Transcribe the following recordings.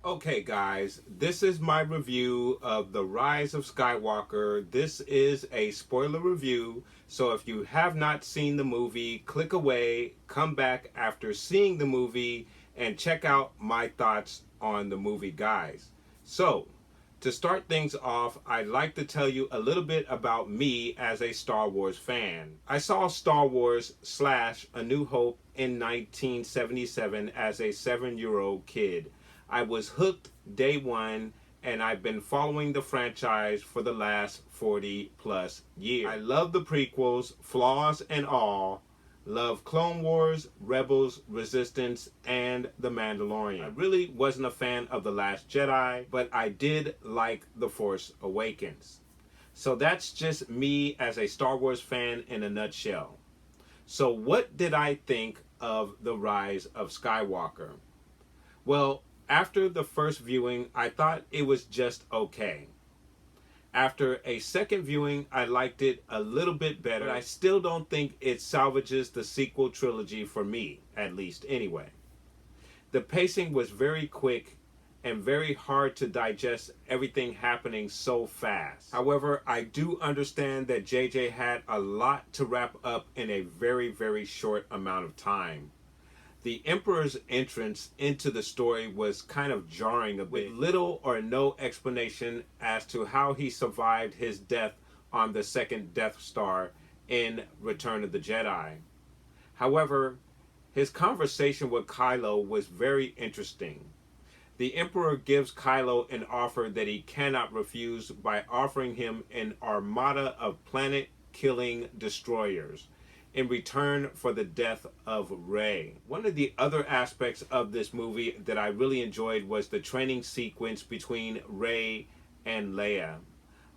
Okay guys, this is my review of The Rise of Skywalker. This is a spoiler review, so if you have not seen the movie, click away, come back after seeing the movie, and check out my thoughts on the movie, guys. So, to start things off, I'd like to tell you a little bit about me as a Star Wars fan. I saw Star Wars / A New Hope in 1977 as a 7-year-old kid. I was hooked day one, and I've been following the franchise for the last 40 plus years. I love the prequels, flaws and all. Love Clone Wars, Rebels, Resistance, and The Mandalorian. I really wasn't a fan of The Last Jedi, but I did like The Force Awakens. So that's just me as a Star Wars fan in a nutshell. So what did I think of The Rise of Skywalker? Well, after the first viewing, I thought it was just okay. After a second viewing, I liked it a little bit better. But I still don't think it salvages the sequel trilogy for me, at least anyway. The pacing was very quick and very hard to digest everything happening so fast. However, I do understand that JJ had a lot to wrap up in a very, very short amount of time. The Emperor's entrance into the story was kind of jarring a bit, with little or no explanation as to how he survived his death on the second Death Star in Return of the Jedi. However, his conversation with Kylo was very interesting. The Emperor gives Kylo an offer that he cannot refuse by offering him an armada of planet-killing destroyers in return for the death of Rey. One of the other aspects of this movie that I really enjoyed was the training sequence between Rey and Leia.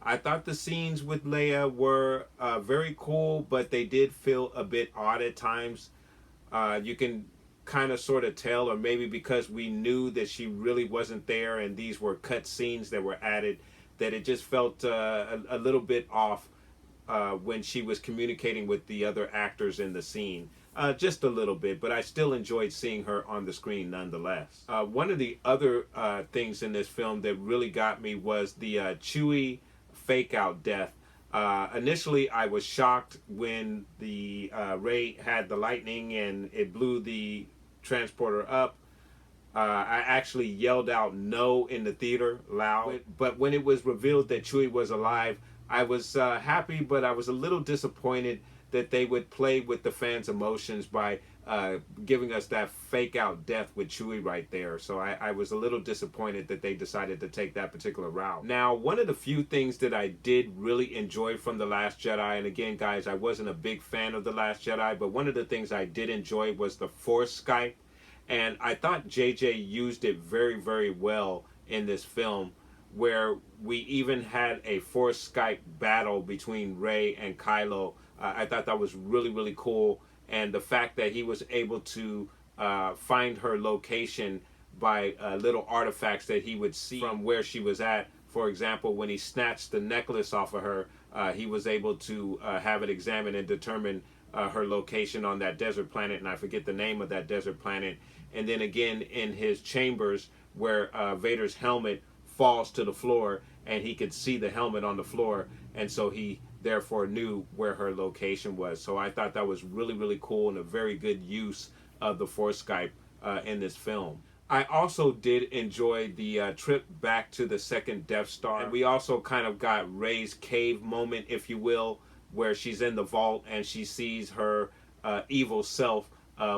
I thought the scenes with Leia were very cool, but they did feel a bit odd at times. You can kind of sort of tell, or maybe because we knew that she really wasn't there and these were cut scenes that were added, that it just felt a little bit off when she was communicating with the other actors in the scene. Just a little bit, but I still enjoyed seeing her on the screen nonetheless. One of the other things in this film that really got me was the Chewie fake-out death. Initially, I was shocked when the Rey had the lightning and it blew the transporter up. I actually yelled out no in the theater loud, but when it was revealed that Chewie was alive, I was happy, but I was a little disappointed that they would play with the fans' emotions by giving us that fake out death with Chewie right there. So I was a little disappointed that they decided to take that particular route. Now, one of the few things that I did really enjoy from The Last Jedi, and again, guys, I wasn't a big fan of The Last Jedi, but one of the things I did enjoy was the Force Skype. And I thought JJ used it very, very well in this film, where we even had a Force Skype battle between Rey and Kylo. I thought that was really, really cool. And the fact that he was able to find her location by little artifacts that he would see from where she was at. For example, when he snatched the necklace off of her, he was able to have it examined and determine her location on that desert planet, and I forget the name of that desert planet. And then again in his chambers, where Vader's helmet falls to the floor and he could see the helmet on the floor, and so he therefore knew where her location was. So I thought that was really, really cool and a very good use of the Force Skype in this film. I also did enjoy the trip back to the second Death Star. And we also kind of got Rey's cave moment, if you will, where she's in the vault and she sees her evil self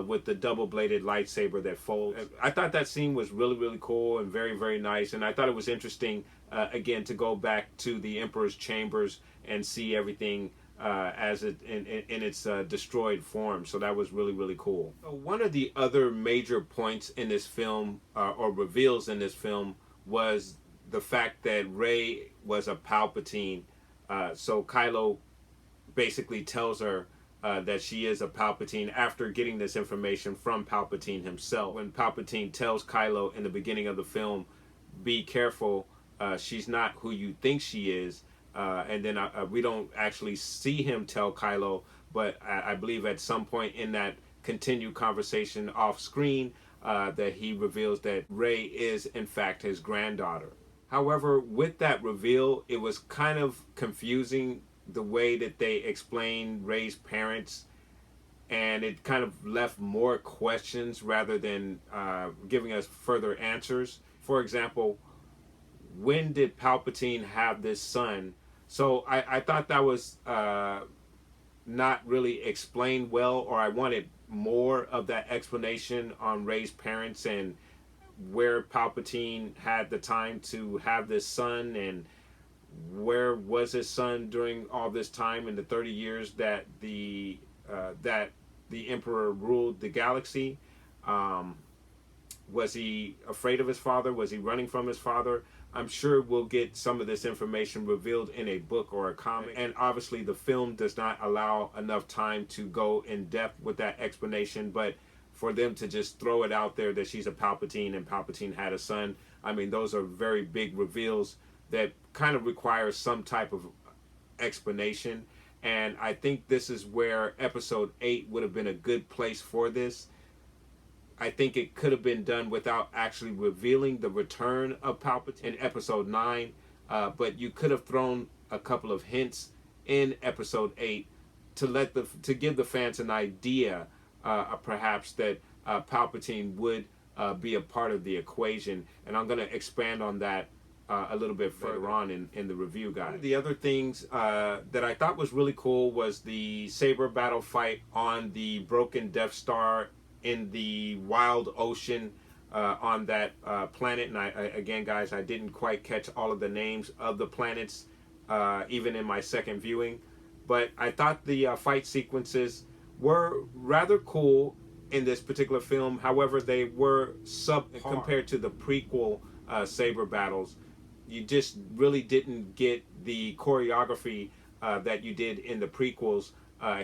with the double-bladed lightsaber that folds. I thought that scene was really, really cool and very, very nice. And I thought it was interesting, again, to go back to the Emperor's chambers and see everything as it in its destroyed form. So that was really, really cool. So one of the other major points in this film, or reveals in this film, was the fact that Rey was a Palpatine. So Kylo basically tells her that she is a Palpatine after getting this information from Palpatine himself. When Palpatine tells Kylo in the beginning of the film, be careful, she's not who you think she is. And then we don't actually see him tell Kylo, but I believe at some point in that continued conversation off screen, that he reveals that Rey is in fact his granddaughter. However, with that reveal, it was kind of confusing the way that they explained Rey's parents, and it kind of left more questions rather than giving us further answers. For example, when did Palpatine have this son? So I thought that was not really explained well, or I wanted more of that explanation on Rey's parents and where Palpatine had the time to have this son, and where was his son during all this time in the 30 years that the Emperor ruled the galaxy. Was he afraid of his father? Was he running from his father? I'm sure we'll get some of this information revealed in a book or a comic. And obviously the film does not allow enough time to go in depth with that explanation, but for them to just throw it out there that she's a Palpatine and Palpatine had a son, I mean, those are very big reveals that kind of require some type of explanation. And I think this is where episode 8 would have been a good place for this. I think it could have been done without actually revealing the return of Palpatine in episode 9, but you could have thrown a couple of hints in episode 8 to give the fans an idea, perhaps, that Palpatine would be a part of the equation. And I'm going to expand on that a little bit further on in the review, guys. One of the other things that I thought was really cool was the Saber battle fight on the broken Death Star in the wild ocean on that planet. And again, guys, I didn't quite catch all of the names of the planets even in my second viewing, but I thought the fight sequences were rather cool in this particular film. However, they were subpar compared to the prequel Saber battles. You just really didn't get the choreography that you did in the prequels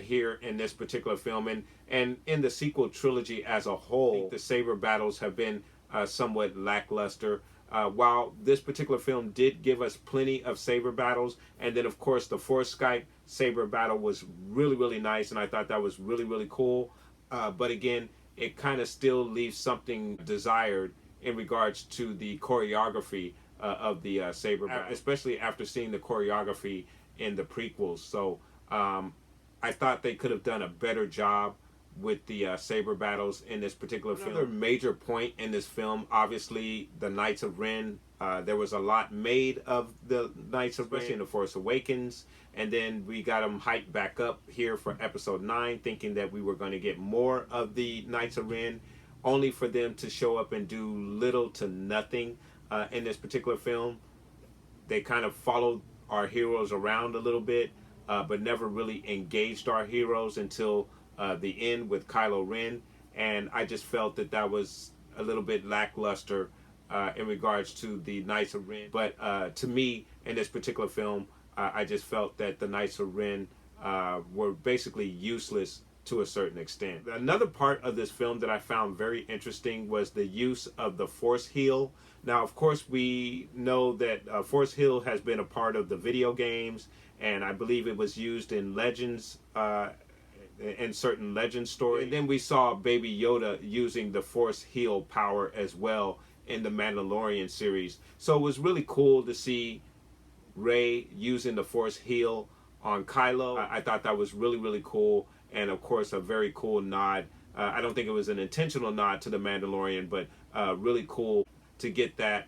here in this particular film, and in the sequel trilogy as a whole. I think the Saber battles have been somewhat lackluster. While this particular film did give us plenty of Saber battles, and then of course the Force Skype Saber battle was really, really nice, and I thought that was really, really cool. But again, it kind of still leaves something desired in regards to the choreography of the Saber battle, especially after seeing the choreography in the prequels. So I thought they could have done a better job with the Saber battles in this particular film. Another major point in this film, obviously, the Knights of Ren. There was a lot made of the Knights of Ren, especially in The Force Awakens, and then we got them hyped back up here for episode 9, thinking that we were going to get more of the Knights of Ren, only for them to show up and do little to nothing in this particular film. They kind of followed our heroes around a little bit, but never really engaged our heroes until the end with Kylo Ren, and I just felt that that was a little bit lackluster in regards to the Knights of Ren. But to me, in this particular film, I just felt that the Knights of Ren were basically useless to a certain extent. Another part of this film that I found very interesting was the use of the Force Heal. Now, of course, we know that Force Heal has been a part of the video games, and I believe it was used in Legends, in certain Legend stories. And then we saw Baby Yoda using the Force Heal power as well in the Mandalorian series. So it was really cool to see Rey using the Force Heal on Kylo. I thought that was really, really cool, and of course a very cool nod. I don't think it was an intentional nod to the Mandalorian, but really cool to get that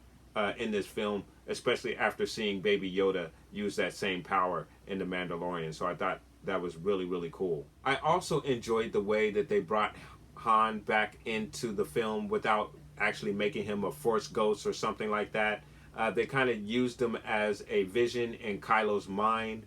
in this film, especially after seeing Baby Yoda use that same power in the Mandalorian. So I thought that was really, really cool. I also enjoyed the way that they brought Han back into the film without actually making him a Force ghost or something like that. They kind of used him as a vision in Kylo's mind,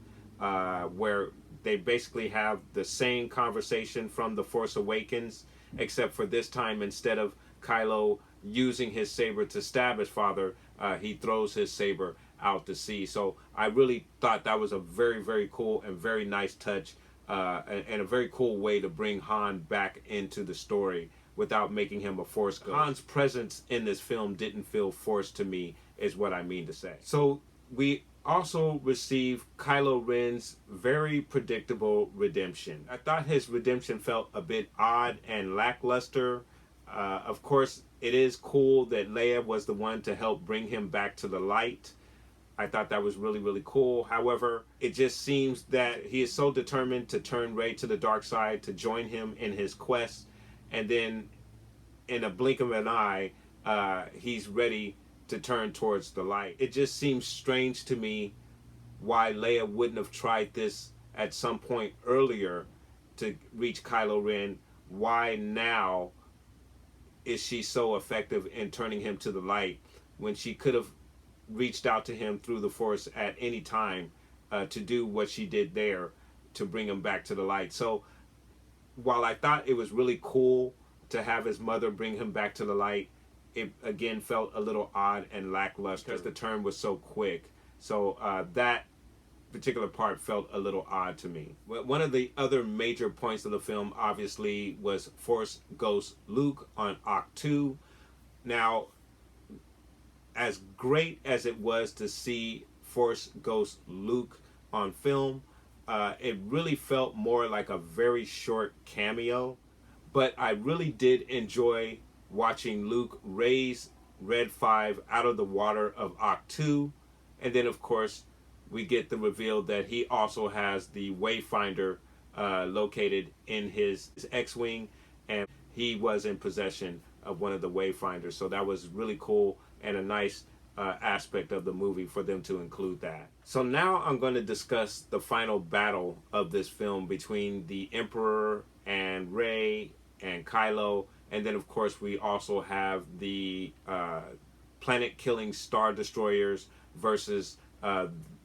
where they basically have the same conversation from The Force Awakens, except for this time, instead of Kylo using his saber to stab his father, he throws his saber out to sea. So I really thought that was a very, very cool and very nice touch, and a very cool way to bring Han back into the story without making him a Force ghost. Han's presence in this film didn't feel forced to me, is what I mean to say. So we also receive Kylo Ren's very predictable redemption. I thought his redemption felt a bit odd and lackluster. Of course, it is cool that Leia was the one to help bring him back to the light. I thought that was really, really cool. However, it just seems that he is so determined to turn Rey to the dark side, to join him in his quest, and then in a blink of an eye, he's ready to turn towards the light. It just seems strange to me why Leia wouldn't have tried this at some point earlier to reach Kylo Ren. Why now is she so effective in turning him to the light when she could have reached out to him through the Force at any time to do what she did there to bring him back to the light? So while I thought it was really cool to have his mother bring him back to the light, it again felt a little odd and lackluster because the turn was so quick. So that particular part felt a little odd to me. One of the other major points of the film obviously was Force Ghost Luke on Ahch-To. Now, as great as it was to see Force Ghost Luke on film, it really felt more like a very short cameo. But I really did enjoy watching Luke raise Red 5 out of the water of Ahch-To. And then, of course, we get the reveal that he also has the Wayfinder located in his X-Wing, and he was in possession of one of the Wayfinders. So that was really cool and a nice aspect of the movie for them to include that. So now I'm going to discuss the final battle of this film between the Emperor and Rey and Kylo, and then of course we also have the planet-killing Star Destroyers versus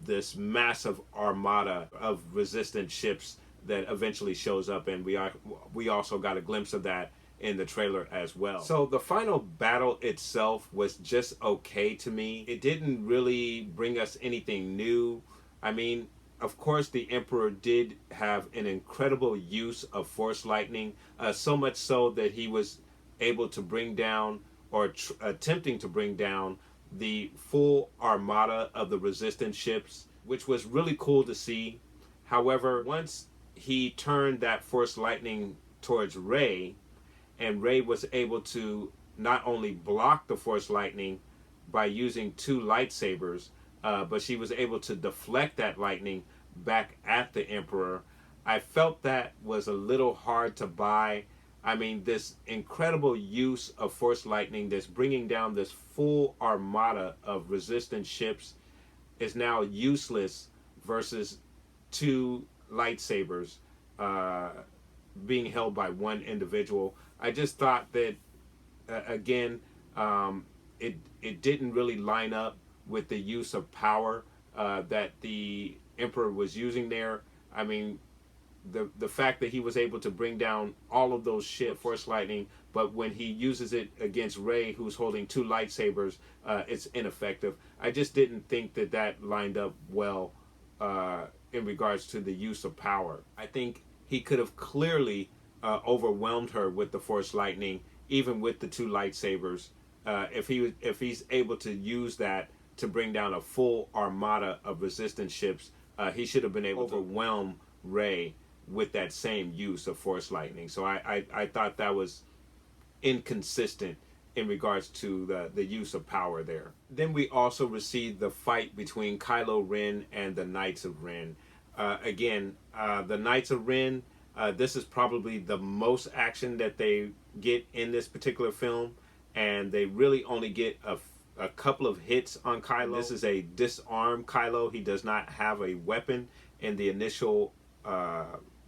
this massive armada of resistant ships that eventually shows up, and we also got a glimpse of that in the trailer as well. So the final battle itself was just okay to me. It didn't really bring us anything new. I mean, of course, the Emperor did have an incredible use of Force lightning, so much so that he was able to bring down, or attempting to bring down, the full armada of the resistance ships, which was really cool to see. However, once he turned that Force lightning towards Rey, and Rey was able to not only block the Force lightning by using 2 lightsabers, but she was able to deflect that lightning back at the Emperor. I felt that was a little hard to buy. I mean, this incredible use of Force lightning that's bringing down this full armada of resistance ships is now useless versus 2 lightsabers being held by one individual. I just thought that, again, it didn't really line up with the use of power that the Emperor was using there. I mean, the fact that he was able to bring down all of those ships, Force lightning, but when he uses it against Rey, who's holding 2 lightsabers, it's ineffective. I just didn't think that that lined up well in regards to the use of power. I think he could have clearly overwhelmed her with the Force lightning, even with the 2 lightsabers. If he's able to use that to bring down a full armada of resistance ships, he should have been able to overwhelm Rey with that same use of Force lightning. So I thought that was inconsistent in regards to the use of power there. Then we also received the fight between Kylo Ren and the Knights of Ren. Again, the Knights of Ren, this is probably the most action that they get in this particular film, and they really only get a couple of hits on Kylo. This is a disarmed Kylo. He does not have a weapon in the initial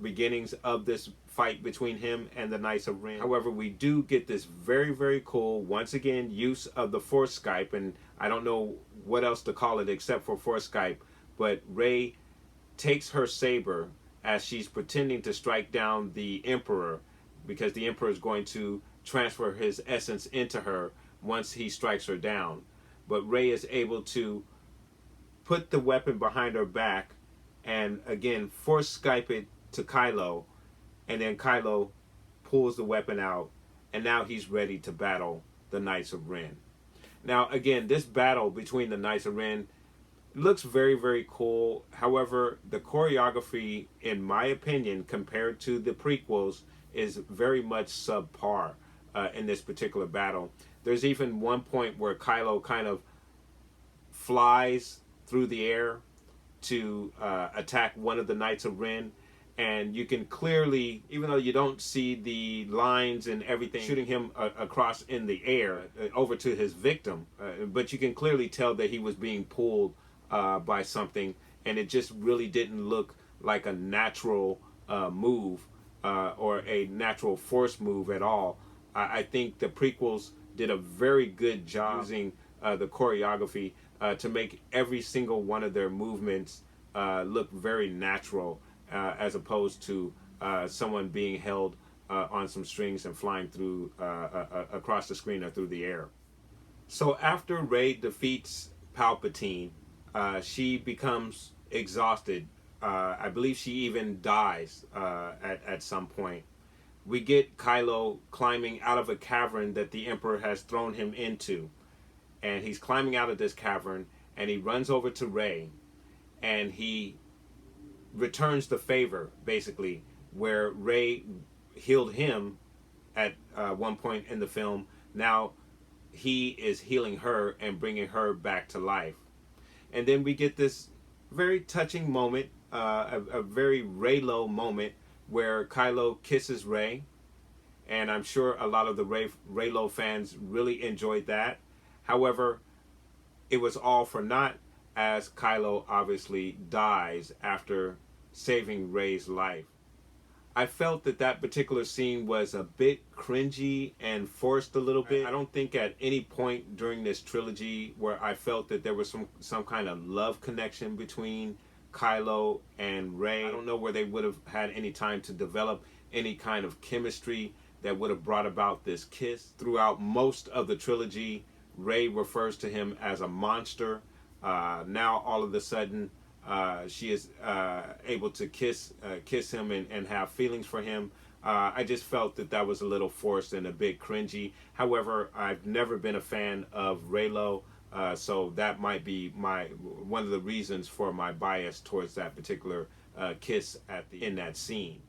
beginnings of this fight between him and the Knights of Ren. However, we do get this very, very cool, once again, use of the Force Skype, and I don't know what else to call it except for Force Skype, but Rey takes her saber as she's pretending to strike down the Emperor, because the Emperor is going to transfer his essence into her once he strikes her down. But Rey is able to put the weapon behind her back, and again force Skype it to Kylo, and then Kylo pulls the weapon out, and now he's ready to battle the Knights of Ren. Now again, this battle between the Knights of Ren looks very, very cool. However, the choreography, in my opinion, compared to the prequels, is very much subpar in this particular battle. There's even one point where Kylo kind of flies through the air to attack one of the Knights of Ren, and you can clearly, even though you don't see the lines and everything, shooting him across in the air over to his victim, but you can clearly tell that he was being pulled by something, and it just really didn't look like a natural move or a natural force move at all. I think the prequels did a very good job using the choreography to make every single one of their movements look very natural, as opposed to someone being held on some strings and flying through across the screen or through the air. So after Rey defeats Palpatine, she becomes exhausted. I believe she even dies at some point. We get Kylo climbing out of a cavern that the Emperor has thrown him into. And he's climbing out of this cavern, and he runs over to Rey, and he returns the favor, basically, where Rey healed him at one point in the film. Now he is healing her and bringing her back to life. And then we get this very touching moment, a very Reylo moment, where Kylo kisses Rey, and I'm sure a lot of the Reylo fans really enjoyed that. However, it was all for naught, as Kylo obviously dies after saving Rey's life. I felt that that particular scene was a bit cringy and forced a little bit. I don't think at any point during this trilogy where I felt that there was some kind of love connection between Kylo and Rey. I don't know where they would have had any time to develop any kind of chemistry that would have brought about this kiss. Throughout most of the trilogy, Rey refers to him as a monster. Now all of a sudden she is able to kiss him and have feelings for him. I just felt that that was a little forced and a bit cringy. However, I've never been a fan of Reylo, so that might be one of the reasons for my bias towards that particular kiss in that scene.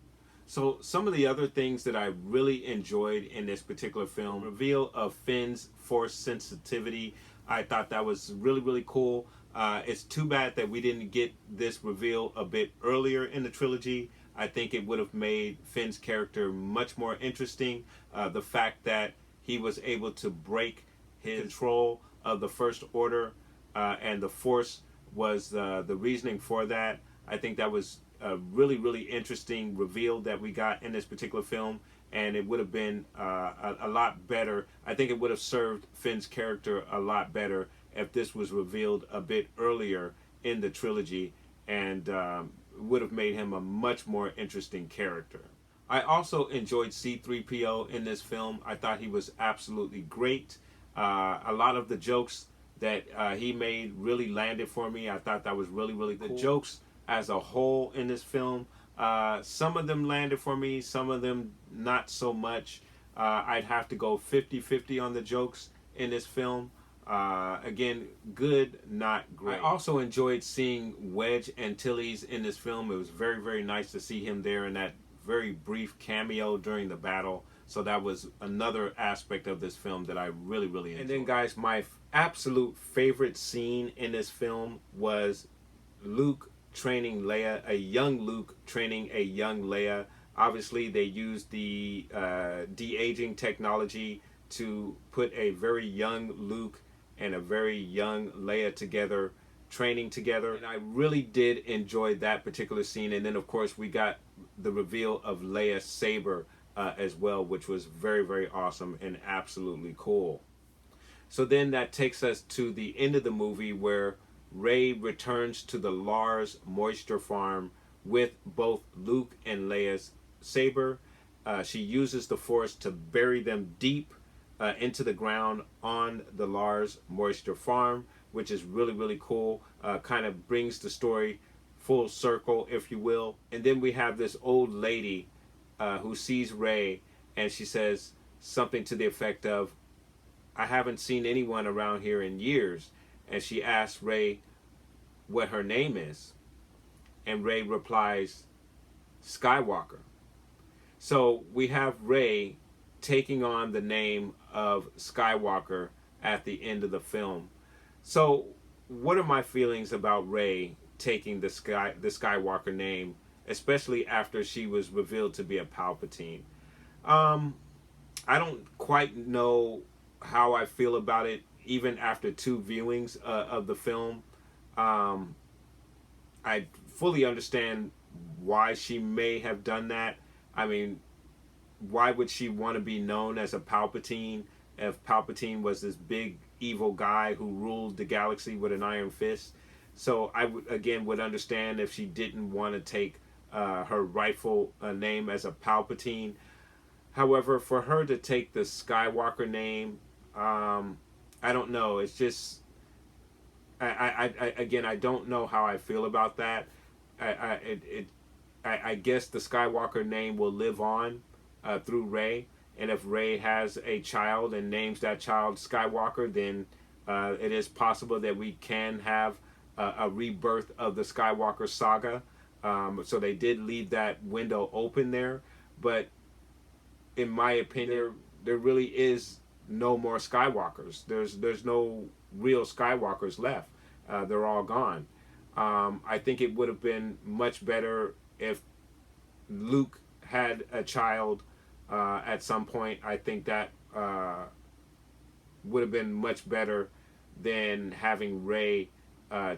So some of the other things that I really enjoyed in this particular film: reveal of Finn's force sensitivity. I thought that was really, really cool. It's too bad that we didn't get this reveal a bit earlier in the trilogy. I think it would have made Finn's character much more interesting. The fact that he was able to break his control of the First Order and the Force was the reasoning for that. I think that was a really, really interesting reveal that we got in this particular film, and it would have been a lot better. I think it would have served Finn's character a lot better if this was revealed a bit earlier in the trilogy, and would have made him a much more interesting character. I also enjoyed C-3PO in this film. I thought he was absolutely great. A lot of the jokes that he made really landed for me. I thought that was really, really cool. The jokes as a whole in this film, some of them landed for me, some of them not so much. I'd have to go 50-50 on the jokes in this film. Again, good, not great. I also enjoyed seeing Wedge Antilles in this film. It was very, very nice to see him there in that very brief cameo during the battle. So that was another aspect of this film that I really, really enjoyed. And then, guys, my absolute favorite scene in this film was Luke training Leia, a young Luke training a young Leia. Obviously, they used the de-aging technology to put a very young Luke and a very young Leia together, training together. And I really did enjoy that particular scene. And then, of course, we got the reveal of Leia's Saber as well, which was very, very awesome and absolutely cool. So then that takes us to the end of the movie, where Rey returns to the Lars moisture farm with both Luke and Leia's Saber. She uses the Force to bury them deep into the ground on the Lars moisture farm. which is really, really cool. Kind of brings the story full circle, if you will. And then we have this old lady who sees Rey, and she says something to the effect of, I haven't seen anyone around here in years. And she asks Rey what her name is. And Rey replies, Skywalker. So we have Rey taking on the name of Skywalker at the end of the film. So what are my feelings about Rey taking the Skywalker name, especially after she was revealed to be a Palpatine? I don't quite know how I feel about it, even after 2 viewings of the film. I fully understand why she may have done that. I mean, why would she want to be known as a Palpatine if Palpatine was this big evil guy who ruled the galaxy with an iron fist? So I would understand if she didn't want to take her rightful name as a Palpatine. However, for her to take the Skywalker name, I don't know. It's just, I don't know how I feel about that. I guess the Skywalker name will live on through Rey, and if Rey has a child and names that child Skywalker, then it is possible that we can have a rebirth of the Skywalker saga. So they did leave that window open there, but in my opinion, there really is no more Skywalkers. There's no real Skywalkers left. They're all gone. I think it would have been much better if Luke had a child at some point. I think that would have been much better than having Rey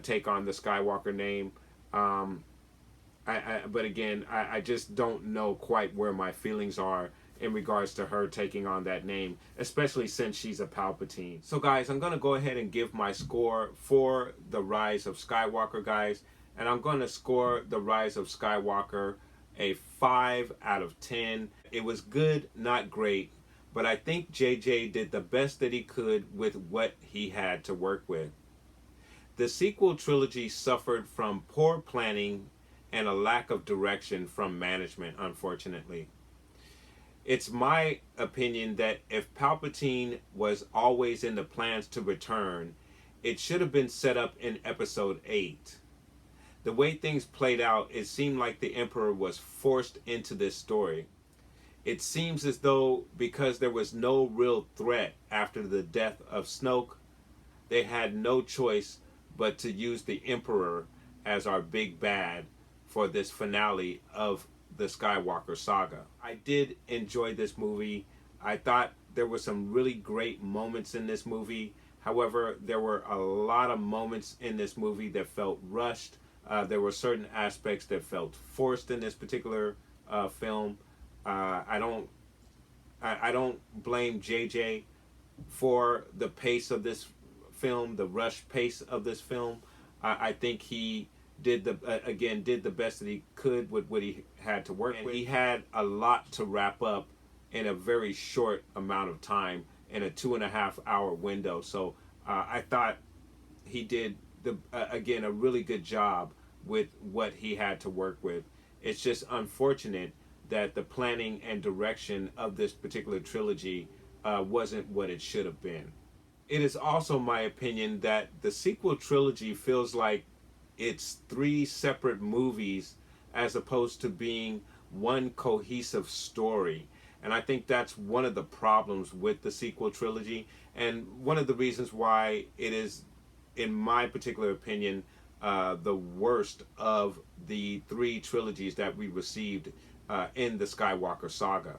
take on the Skywalker name. But again, I just don't know quite where my feelings are in regards to her taking on that name, especially since she's a Palpatine. So guys, I'm going to go ahead and give my score for the Rise of Skywalker, guys. And I'm going to score the Rise of Skywalker a 5 out of 10. It was good, not great, but I think JJ did the best that he could with what he had to work with. The sequel trilogy suffered from poor planning and a lack of direction from management, unfortunately. It's my opinion that if Palpatine was always in the plans to return, it should have been set up in episode 8. The way things played out, it seemed like the Emperor was forced into this story. It seems as though because there was no real threat after the death of Snoke, they had no choice but to use the Emperor as our big bad for this finale of the Skywalker saga. I did enjoy this movie. I thought there were some really great moments in this movie. However, there were a lot of moments in this movie that felt rushed. There were certain aspects that felt forced in this particular film. I don't blame JJ for the pace of this film, the rush pace of this film. I think he did the best that he could with what he had to work with. He had a lot to wrap up in a very short amount of time in a 2.5 hour window. So I thought he did a really good job with what he had to work with. It's just unfortunate that the planning and direction of this particular trilogy wasn't what it should have been. It is also my opinion that the sequel trilogy feels like it's 3 separate movies as opposed to being one cohesive story. And I think that's one of the problems with the sequel trilogy, and one of the reasons why it is, in my particular opinion, the worst of the 3 trilogies that we received in the Skywalker saga.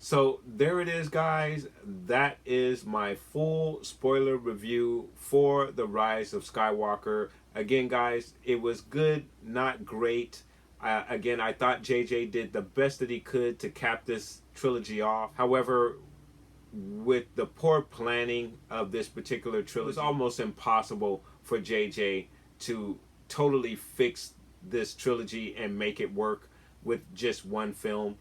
So there it is, guys. That is my full spoiler review for the Rise of Skywalker. Again, guys, it was good, not great. Again, I thought JJ did the best that he could to cap this trilogy off. However, with the poor planning of this particular trilogy, it was almost impossible for JJ to totally fix this trilogy and make it work with just one film.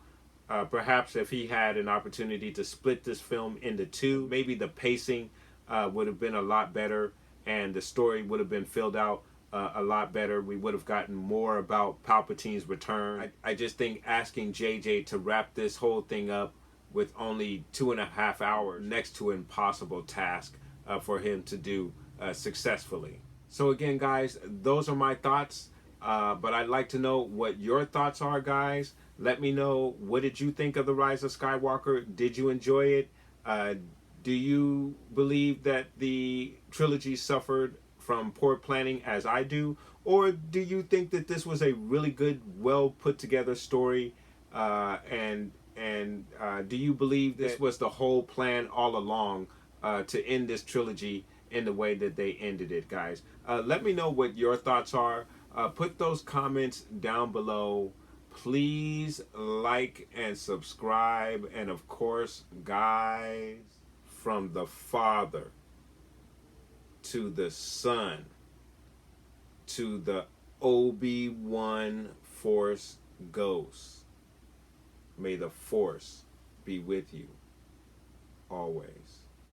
Perhaps if he had an opportunity to split this film into 2, maybe the pacing would have been a lot better, and the story would have been filled out a lot better. We would have gotten more about Palpatine's return. I just think asking JJ to wrap this whole thing up with only 2.5 hours, next to an impossible task for him to do successfully. So again, guys, those are my thoughts. But I'd like to know what your thoughts are, guys. Let me know, what did you think of The Rise of Skywalker? Did you enjoy it? Do you believe that the trilogy suffered from poor planning as I do? Or do you think that this was a really good, well put together story? And do you believe this was the whole plan all along to end this trilogy in the way that they ended it, guys? Let me know what your thoughts are. Put those comments down below. Please like and subscribe. And of course, guys, from the Father to the Son to the Obi-Wan Force Ghost, may the Force be with you always.